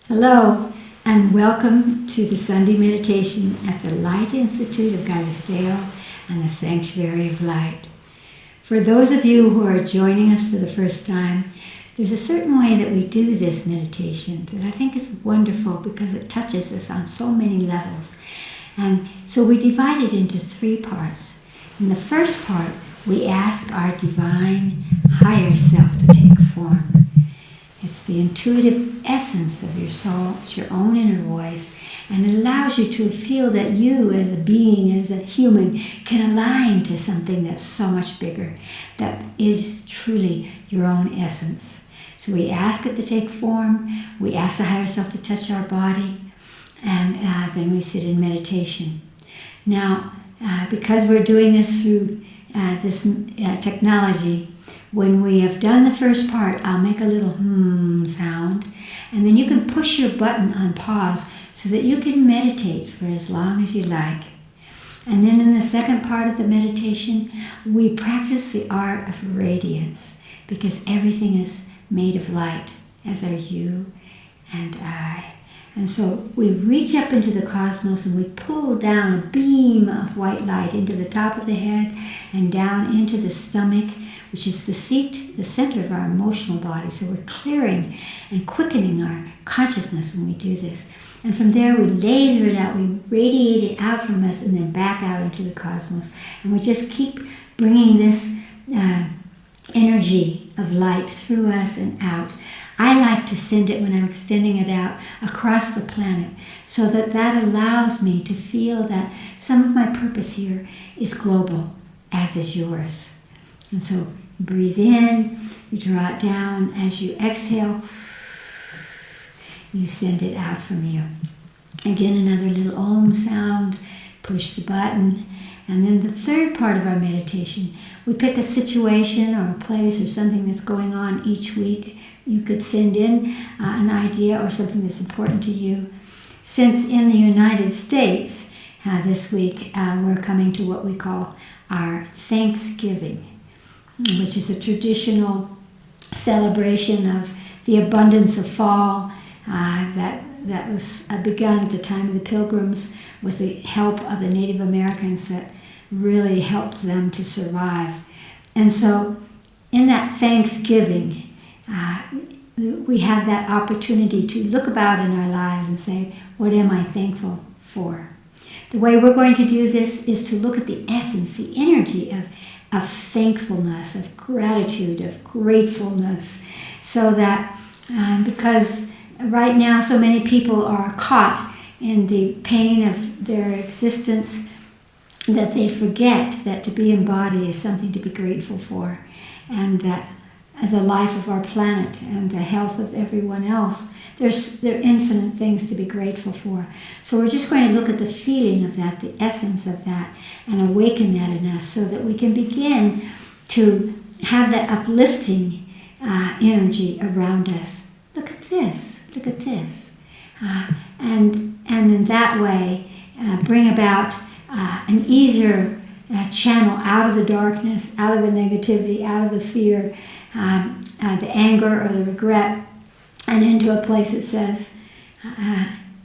Hello, and welcome to the Sunday meditation at the Light Institute of Galisteo and the Sanctuary of Light. For those of you who are joining us for the first time, there's a certain way that we do this meditation that I think is wonderful because it touches us on so many levels. And so we divide it into three parts. In the first part, we ask our divine higher self to take form. It's the intuitive essence of your soul. It's your own inner voice. And it allows you to feel that you as a being, as a human, can align to something that's so much bigger, that is truly your own essence. So we ask it to take form. We ask the higher self to touch our body. And then we sit in meditation. Now, because we're doing this through this technology, when we have done the first part, I'll make a little sound, and then you can push your button on pause so that you can meditate for as long as you like. And then in the second part of the meditation, we practice the Art of Radiance, because everything is made of light, as are you and I. And so we reach up into the cosmos and we pull down a beam of white light into the top of the head and down into the stomach, which is the seat, the center of our emotional body. So we're clearing and quickening our consciousness when we do this. And from there we laser it out, we radiate it out from us and then back out into the cosmos. And we just keep bringing this energy of light through us and out. I like to send it when I'm extending it out across the planet so that that allows me to feel that some of my purpose here is global, as is yours. And so breathe in, you draw it down. As you exhale, you send it out from you. Again, another little Om sound, push the button. And then the third part of our meditation, we pick a situation or a place or something that's going on each week. You could send in an idea or something that's important to you. Since in the United States, this week, we're coming to what we call our Thanksgiving, which is a traditional celebration of the abundance of fall that was begun at the time of the Pilgrims with the help of the Native Americans that really helped them to survive. And so in that Thanksgiving, we have that opportunity to look about in our lives and say, what am I thankful for? The way we're going to do this is to look at the essence, the energy of thankfulness, of gratitude, of gratefulness, so that because right now so many people are caught in the pain of their existence that they forget that to be embodied is something to be grateful for, and that the life of our planet and the health of everyone else, there are infinite things to be grateful for. So we're just going to look at the feeling of that, the essence of that, and awaken that in us so that we can begin to have that uplifting energy around us. Look at this, look at this. And in that way, bring about an easier channel out of the darkness, out of the negativity, out of the fear, the anger or the regret, and into a place that says,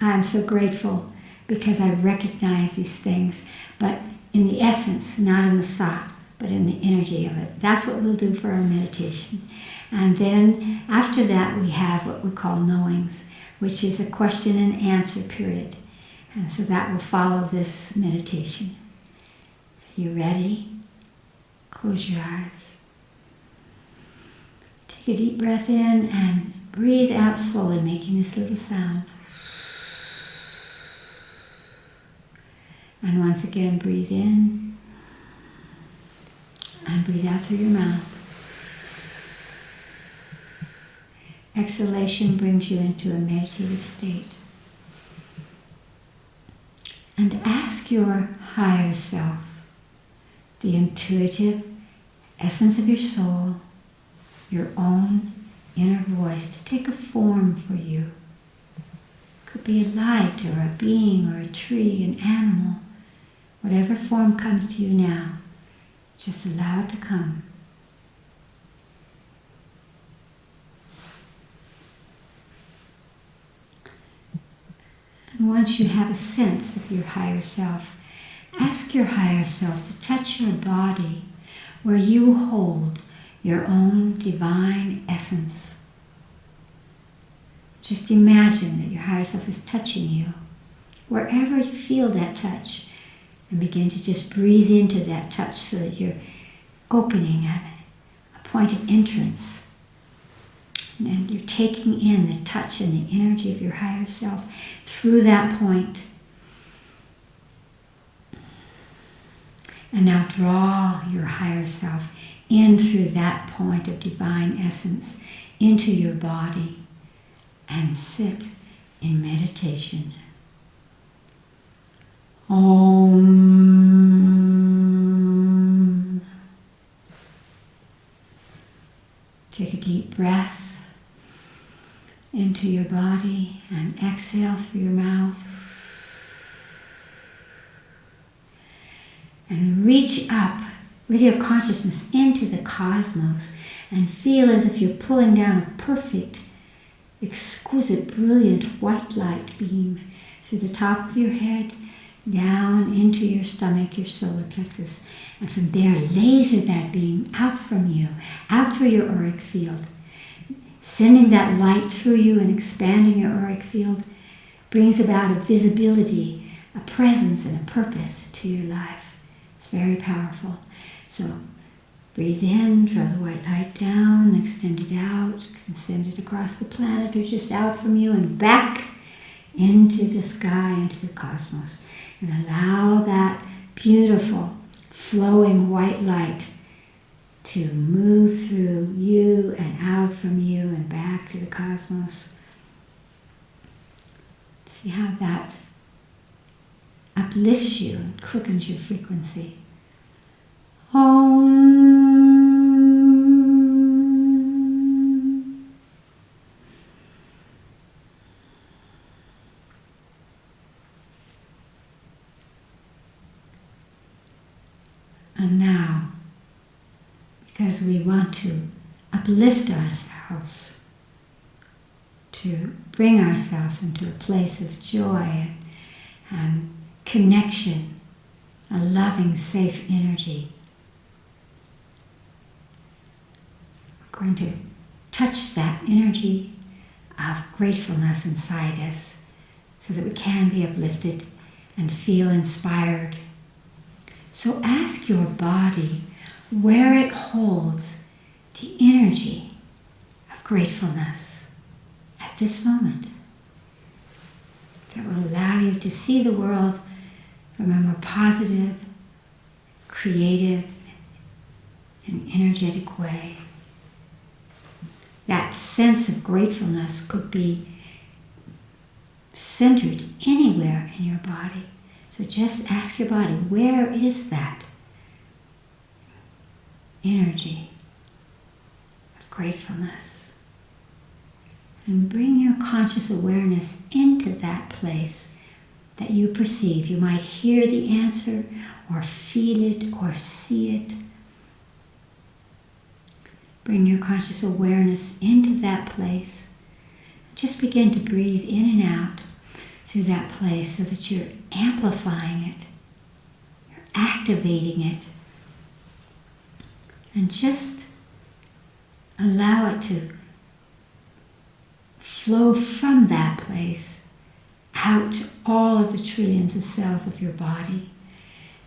I'm so grateful because I recognize these things, but in the essence, not in the thought, but in the energy of it. That's what we'll do for our meditation. And then after that, we have what we call knowings, which is a question and answer period. And so that will follow this meditation. Are you ready? Close your eyes. Take a deep breath in and breathe out slowly, making this little sound. And once again, breathe in and breathe out through your mouth. Exhalation brings you into a meditative state. And ask your higher self, the intuitive essence of your soul, your own inner voice, to take a form for you. It could be a light or a being or a tree, an animal. Whatever form comes to you now, just allow it to come. And once you have a sense of your higher self, ask your higher self to touch your body where you hold your own divine essence. Just imagine that your higher self is touching you, wherever you feel that touch, and begin to just breathe into that touch so that you're opening at a point of entrance. And you're taking in the touch and the energy of your higher self through that point. And now draw your higher self in through that point of divine essence into your body and sit in meditation. Om. Take a deep breath into your body and exhale through your mouth. And reach up with your consciousness into the cosmos and feel as if you're pulling down a perfect, exquisite, brilliant white light beam through the top of your head, down into your stomach, your solar plexus. And from there, laser that beam out from you, out through your auric field. Sending that light through you and expanding your auric field brings about a visibility, a presence, and a purpose to your life. It's very powerful. So breathe in, draw the white light down, extend it out, send it across the planet or just out from you and back into the sky, into the cosmos. And allow that beautiful, flowing white light to move through you and out from you and back to the cosmos. See how that uplifts you and quickens your frequency. Om. And now, because we want to uplift ourselves, to bring ourselves into a place of joy and connection, a loving, safe energy, we're going to touch that energy of gratefulness inside us so that we can be uplifted and feel inspired. So ask your body where it holds the energy of gratefulness at this moment that will allow you to see the world from a more positive, creative, and energetic way. That sense of gratefulness could be centered anywhere in your body. So just ask your body, where is that energy of gratefulness? And bring your conscious awareness into that place that you perceive. You might hear the answer or feel it or see it. Bring your conscious awareness into that place. Just begin to breathe in and out through that place so that you're amplifying it, you're activating it, and just allow it to flow from that place out to all of the trillions of cells of your body.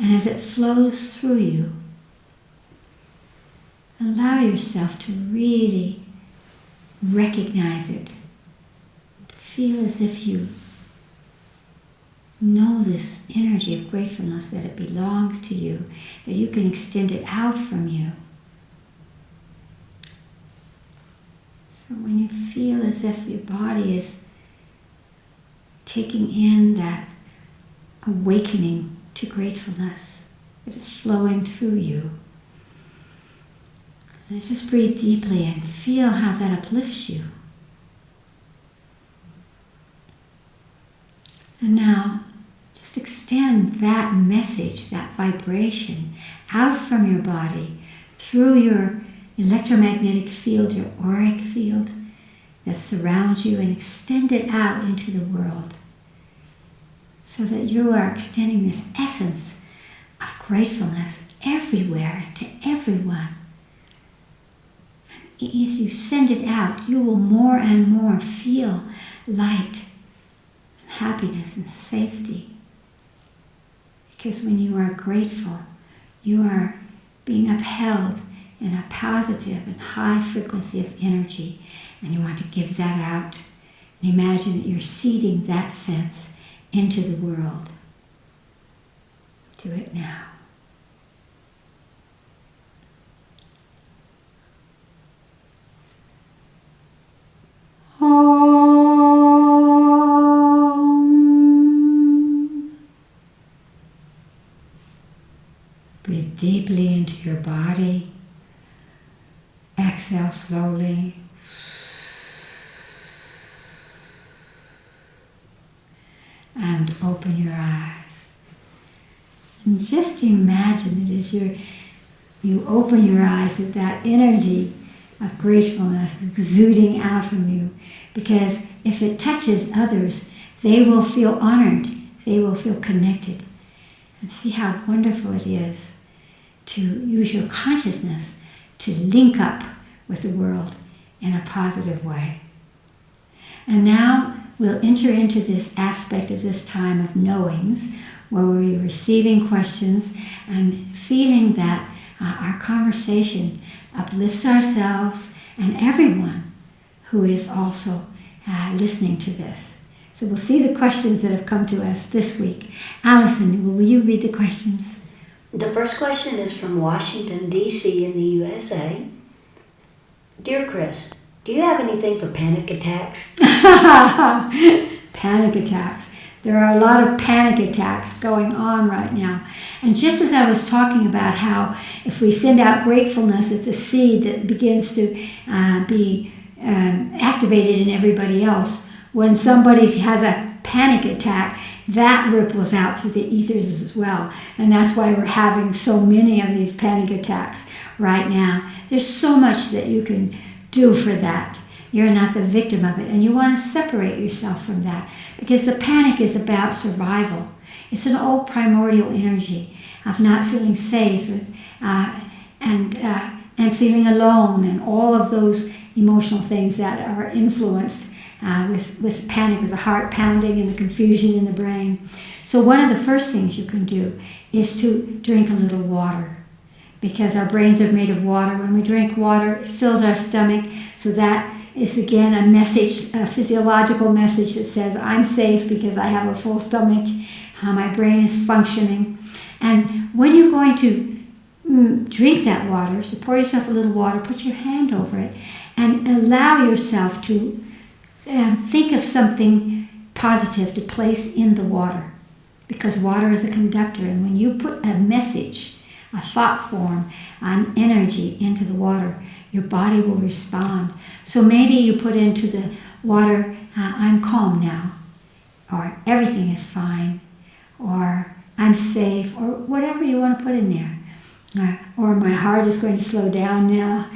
And as it flows through you, allow yourself to really recognize it, to feel as if you know this energy of gratefulness, that it belongs to you, that you can extend it out from you. So when you feel as if your body is taking in that awakening to gratefulness that is flowing through you, and just breathe deeply and feel how that uplifts you. And now, just extend that message, that vibration, out from your body, through your electromagnetic field, your auric field that surrounds you, and extend it out into the world. so that you are extending this essence of gratefulness everywhere to everyone. And as you send it out, you will more and more feel light, and happiness, and safety. Because when you are grateful, you are being upheld in a positive and high frequency of energy, and you want to give that out. And imagine that you're seeding that sense into the world. Do it now. Breathe deeply into your body. Exhale slowly. And open your eyes. And just imagine that as you open your eyes, that energy of gratefulness exuding out from you. Because if it touches others, they will feel honored. They will feel connected. And see how wonderful it is to use your consciousness to link up with the world in a positive way. And now we'll enter into this aspect of this time of knowings, where we're receiving questions and feeling that our conversation uplifts ourselves and everyone who is also listening to this. So we'll see the questions that have come to us this week. Allison, will you read the questions? The first question is from Washington D.C. in the U.S.A. Dear Chris, do you have anything for panic attacks? Panic attacks. There are a lot of panic attacks going on right now. And just as I was talking about how if we send out gratefulness, it's a seed that begins to be activated in everybody else. When somebody has a panic attack, that ripples out through the ethers as well. And that's why we're having so many of these panic attacks right now. There's so much that you can do for that. You're not the victim of it. And you want to separate yourself from that. Because the panic is about survival. It's an old primordial energy of not feeling safe and feeling alone and all of those emotional things that are influenced with panic, with the heart pounding and the confusion in the brain. So one of the first things you can do is to drink a little water. Because our brains are made of water. When we drink water, it fills our stomach. So that is again a message, a physiological message that says I'm safe because I have a full stomach. My brain is functioning. And when you're going to drink that water, so pour yourself a little water, put your hand over it, and allow yourself to think of something positive to place in the water. Because water is a conductor. And when you put a message, a thought form, an energy into the water, your body will respond. So maybe you put into the water, I'm calm now, or everything is fine, or I'm safe, or whatever you want to put in there. Or my heart is going to slow down now.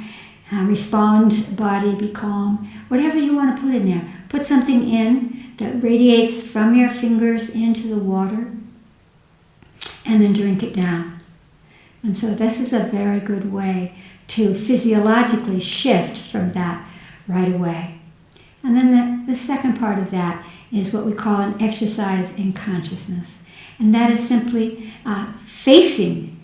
Respond, body, be calm. Whatever you want to put in there. Put something in that radiates from your fingers into the water, and then drink it down. And so this is a very good way to physiologically shift from that right away. And then the second part of that is what we call an exercise in consciousness. And that is simply facing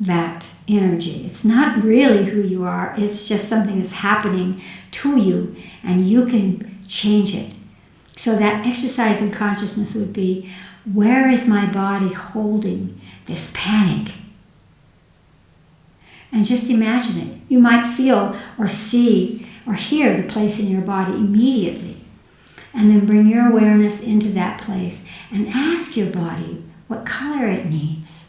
that energy. It's not really who you are. It's just something that's happening to you, and you can change it. So that exercise in consciousness would be, where is my body holding this panic? And just imagine it. You might feel or see or hear the place in your body immediately. And then bring your awareness into that place and ask your body what color it needs.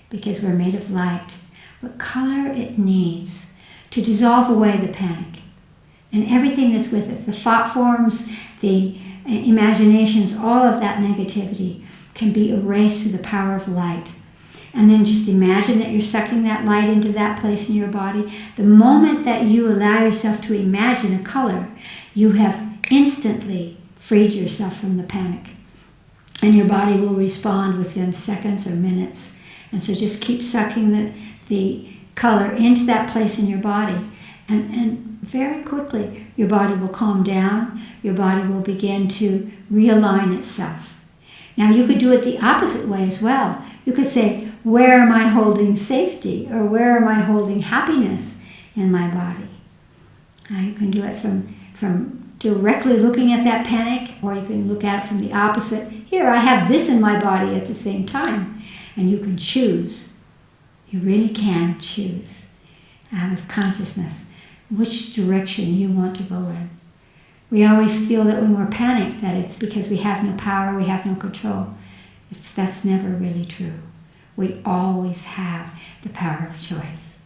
Because we're made of light. What color it needs to dissolve away the panic. And everything that's with it. The thought forms, the imaginations, all of that negativity can be erased through the power of light. And then just imagine that you're sucking that light into that place in your body. The moment that you allow yourself to imagine a color, you have instantly freed yourself from the panic. and your body will respond within seconds or minutes. And so just keep sucking the color into that place in your body, and very quickly your body will calm down, your body will begin to realign itself. Now you could do it the opposite way as well. You could say, where am I holding safety, or where am I holding happiness in my body? You can do it from directly looking at that panic, or you can look at it from the opposite. Here, I have this in my body at the same time. And you can choose. You really can choose with consciousness which direction you want to go in. We always feel that when we're panicked that it's because we have no power, we have no control. That's never really true. We always have the power of choice.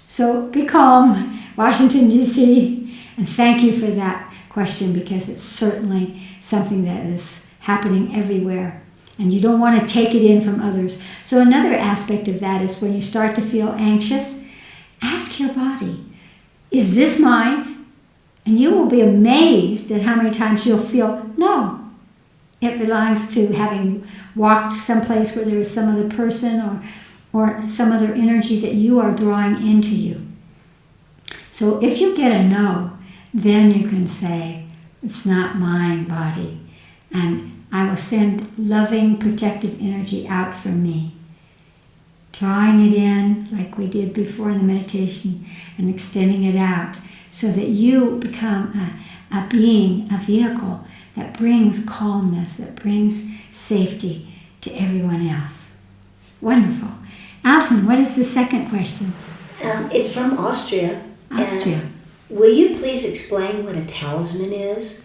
So be calm, Washington, D.C., and thank you for that question, because it's certainly something that is happening everywhere. And you don't want to take it in from others. So another aspect of that is when you start to feel anxious, ask your body, is this mine? And you will be amazed at how many times you'll feel, no, it belongs to having walked someplace where there was some other person or some other energy that you are drawing into you. So if you get a no, then you can say, it's not mine, body. And I will send loving, protective energy out from me, drawing it in like we did before in the meditation and extending it out so that you become a being, a vehicle that brings calmness, that brings safety to everyone else. Wonderful. Alison, what is the second question? It's from Austria. Austria. Will you please explain what a talisman is?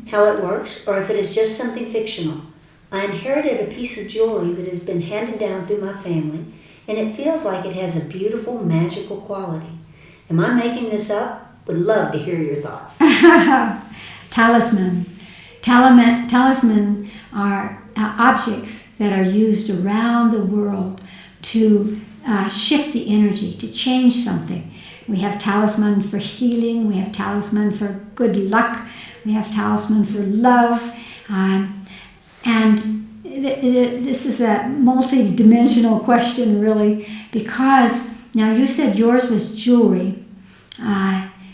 How it works, or if it is just something fictional. I inherited a piece of jewelry that has been handed down through my family, and it feels like it has a beautiful, magical quality. Am I making this up? Would love to hear your thoughts. Talisman. Talisman are objects that are used around the world to shift the energy, to change something. We have talisman for healing, we have talisman for good luck, we have talisman for love, and this is a multi-dimensional question, really, because now you said yours was jewelry.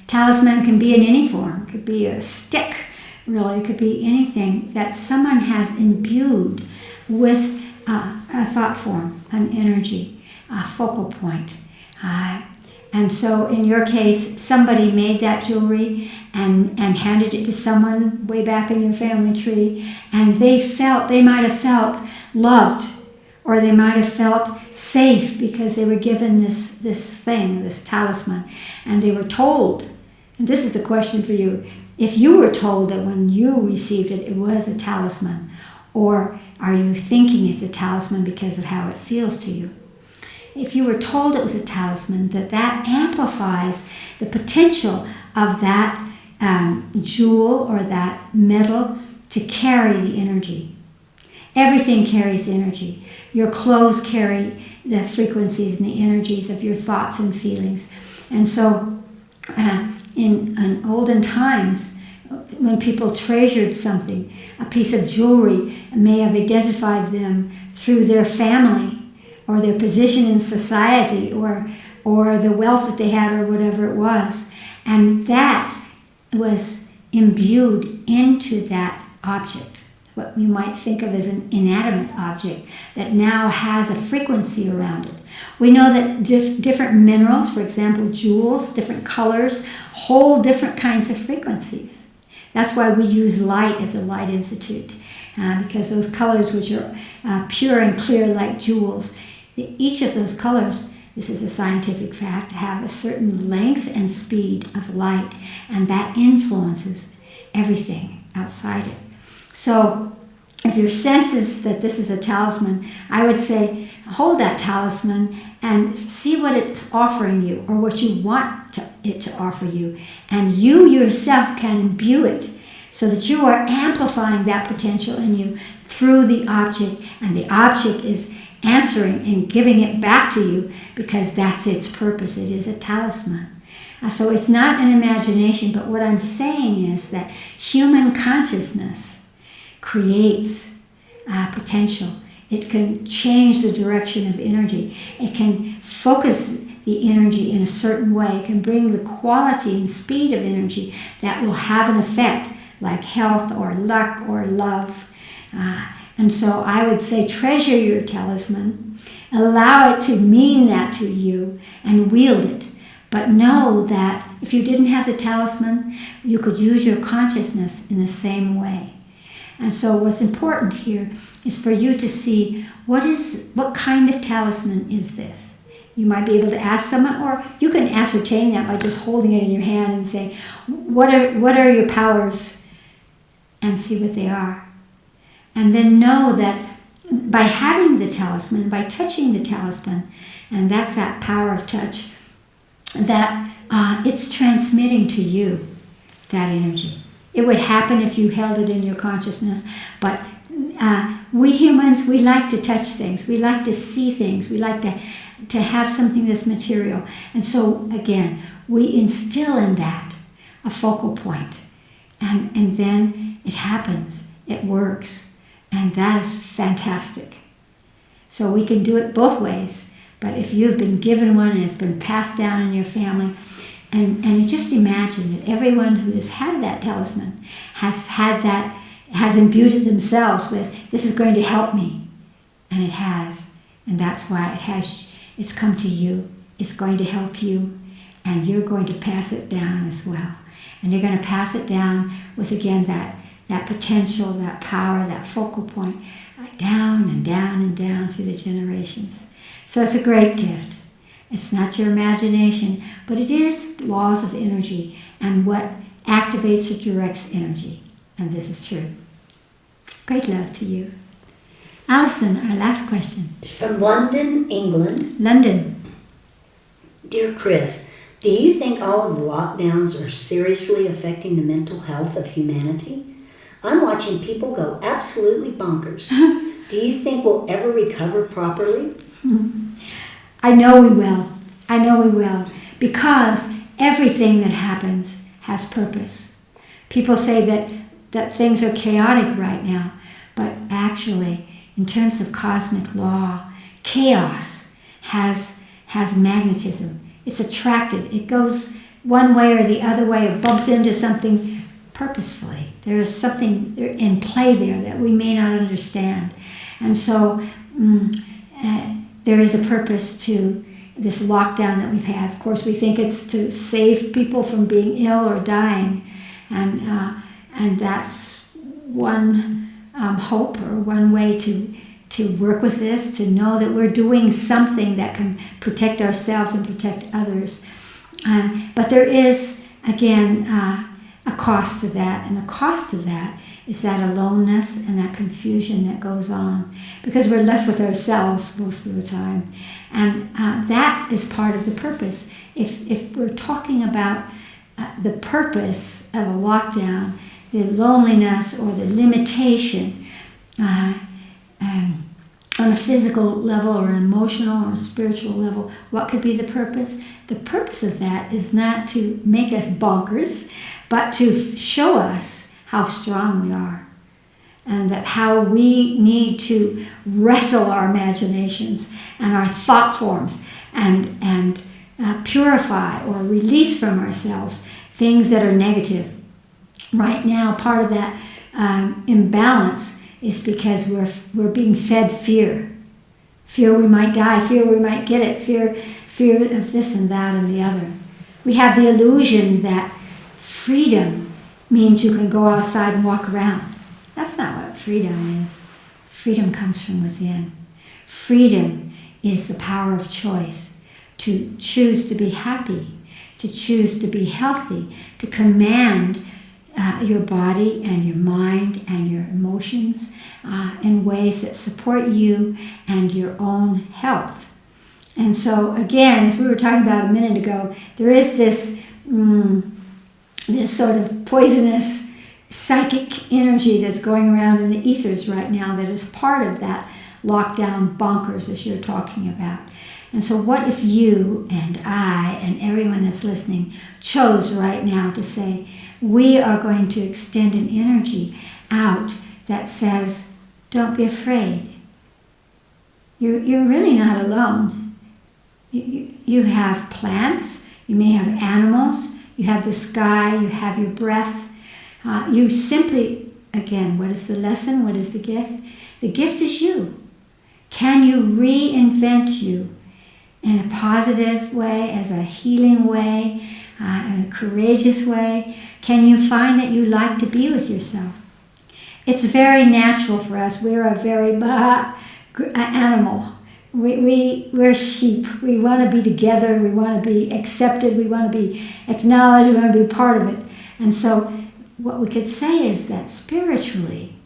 Talisman can be in any form. It could be a stick, really. It could be anything that someone has imbued with a thought form, an energy, a focal point. And so in your case, somebody made that jewelry and handed it to someone way back in your family tree, and they might have felt loved, or they might have felt safe because they were given this thing, this talisman, and they were told, and this is the question for you, if you were told that when you received it, it was a talisman, or are you thinking it's a talisman because of how it feels to you? If you were told it was a talisman, that amplifies the potential of that jewel or that metal to carry the energy. Everything carries energy. Your clothes carry the frequencies and the energies of your thoughts and feelings. And so in olden times, when people treasured something, a piece of jewelry may have identified them through their family, or their position in society, or the wealth that they had, or whatever it was. And that was imbued into that object, what you might think of as an inanimate object that now has a frequency around it. We know that different minerals, for example, jewels, different colors, hold different kinds of frequencies. That's why we use light at the Light Institute, because those colors, which are pure and clear like jewels, each of those colors, this is a scientific fact, have a certain length and speed of light, and that influences everything outside it. So if your sense is that this is a talisman, I would say hold that talisman and see what it's offering you, or what you want it to offer you, and you yourself can imbue it so that you are amplifying that potential in you through the object, and the object is answering and giving it back to you because that's its purpose. It is a talisman. So it's not an imagination, but what I'm saying is that human consciousness creates potential. It can change the direction of energy. It can focus the energy in a certain way. It can bring the quality and speed of energy that will have an effect, like health or luck or love. And so I would say treasure your talisman, allow it to mean that to you, and wield it. But know that if you didn't have the talisman, you could use your consciousness in the same way. And so what's important here is for you to see what kind of talisman is this. You might be able to ask someone, or you can ascertain that by just holding it in your hand and say, what are your powers? And see what they are. And then know that by having the talisman, by touching the talisman, and that's that power of touch, that it's transmitting to you that energy. It would happen if you held it in your consciousness, but we humans, we like to touch things. We like to see things. We like to have something that's material. And so, again, we instill in that a focal point. And then it happens. It works. And that is fantastic. So we can do it both ways. But if you've been given one and it's been passed down in your family, and you just imagine that everyone who has had that talisman has imbued it themselves with, this is going to help me. And it has. And that's why it's come to you. It's going to help you. And you're going to pass it down as well. And you're going to pass it down with, again, that potential, that power, that focal point, down and down and down through the generations. So it's a great gift. It's not your imagination, but it is laws of energy and what activates or directs energy. And this is true. Great love to you. Alison, our last question. It's from London, England. London. Dear Chris, do you think all of the lockdowns are seriously affecting the mental health of humanity? I'm watching people go absolutely bonkers. Do you think we'll ever recover properly? I know we will. I know we will. Because everything that happens has purpose. People say that things are chaotic right now. But actually, in terms of cosmic law, chaos has magnetism. It's attracted. It goes one way or the other way. It bumps into something purposefully. There is something in play there that we may not understand. And so there is a purpose to this lockdown that we've had. Of course, we think it's to save people from being ill or dying. And that's one hope or one way to work with this, to know that we're doing something that can protect ourselves and protect others. But there is, again, a cost to that. And the cost of that is that aloneness and that confusion that goes on. Because we're left with ourselves most of the time. And that is part of the purpose. If we're talking about the purpose of a lockdown, the loneliness or the limitation on a physical level or an emotional or spiritual level, what could be the purpose? The purpose of that is not to make us bonkers, but to show us how strong we are, and that how we need to wrestle our imaginations and our thought forms and purify or release from ourselves things that are negative. Right now, part of that imbalance is because we're being fed fear. Fear we might die, fear we might get it, fear of this and that and the other. We have the illusion that freedom means you can go outside and walk around. That's not what freedom is. Freedom comes from within. Freedom is the power of choice, to choose to be happy, to choose to be healthy, to command your body and your mind and your emotions in ways that support you and your own health. And so, again, as we were talking about a minute ago, there is this sort of poisonous psychic energy that's going around in the ethers right now that is part of that lockdown bonkers as you're talking about. And so what if you and I and everyone that's listening chose right now to say, we are going to extend an energy out that says, don't be afraid. You're really not alone. You have plants, you may have animals, you have the sky, you have your breath. You simply, again, what is the lesson? What is the gift? The gift is you. Can you reinvent you in a positive way, as a healing way, in a courageous way? Can you find that you like to be with yourself? It's very natural for us. We're a very animal. We're sheep. We want to be together. We want to be accepted. We want to be acknowledged. We want to be part of it. And so what we could say is that spiritually,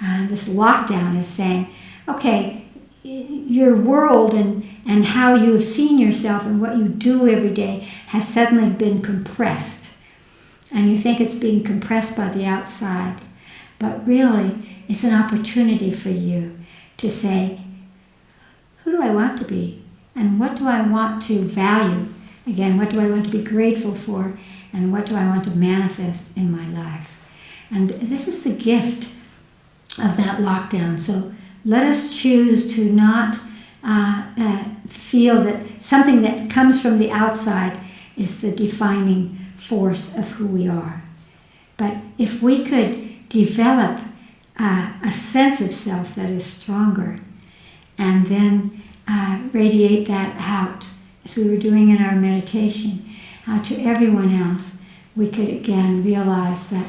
this lockdown is saying, okay, your world and how you have seen yourself and what you do every day has suddenly been compressed. And you think it's being compressed by the outside. But really, it's an opportunity for you to say, who do I want to be? And what do I want to value? Again, what do I want to be grateful for? And what do I want to manifest in my life? And this is the gift of that lockdown. So let us choose to not feel that something that comes from the outside is the defining force of who we are. But if we could develop a sense of self that is stronger, and then radiate that out, as we were doing in our meditation, to everyone else, we could again realize that,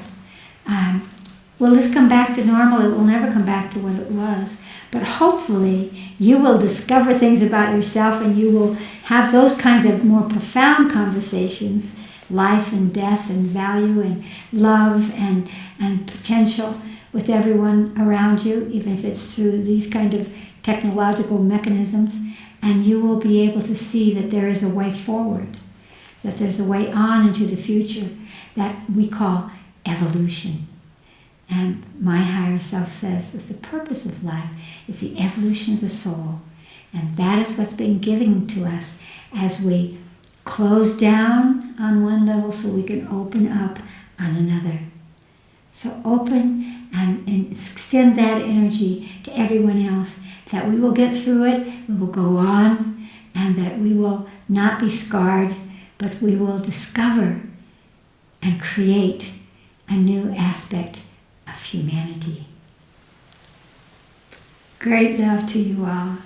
will this come back to normal? It will never come back to what it was. But hopefully you will discover things about yourself, and you will have those kinds of more profound conversations, life and death and value and love and potential, with everyone around you, even if it's through these kind of technological mechanisms, and you will be able to see that there is a way forward, that there's a way on into the future that we call evolution. And my higher self says that the purpose of life is the evolution of the soul, and that is what's been given to us as we close down on one level so we can open up on another. So open and extend that energy to everyone else, that we will get through it, we will go on, and that we will not be scarred, but we will discover and create a new aspect of humanity. Great love to you all.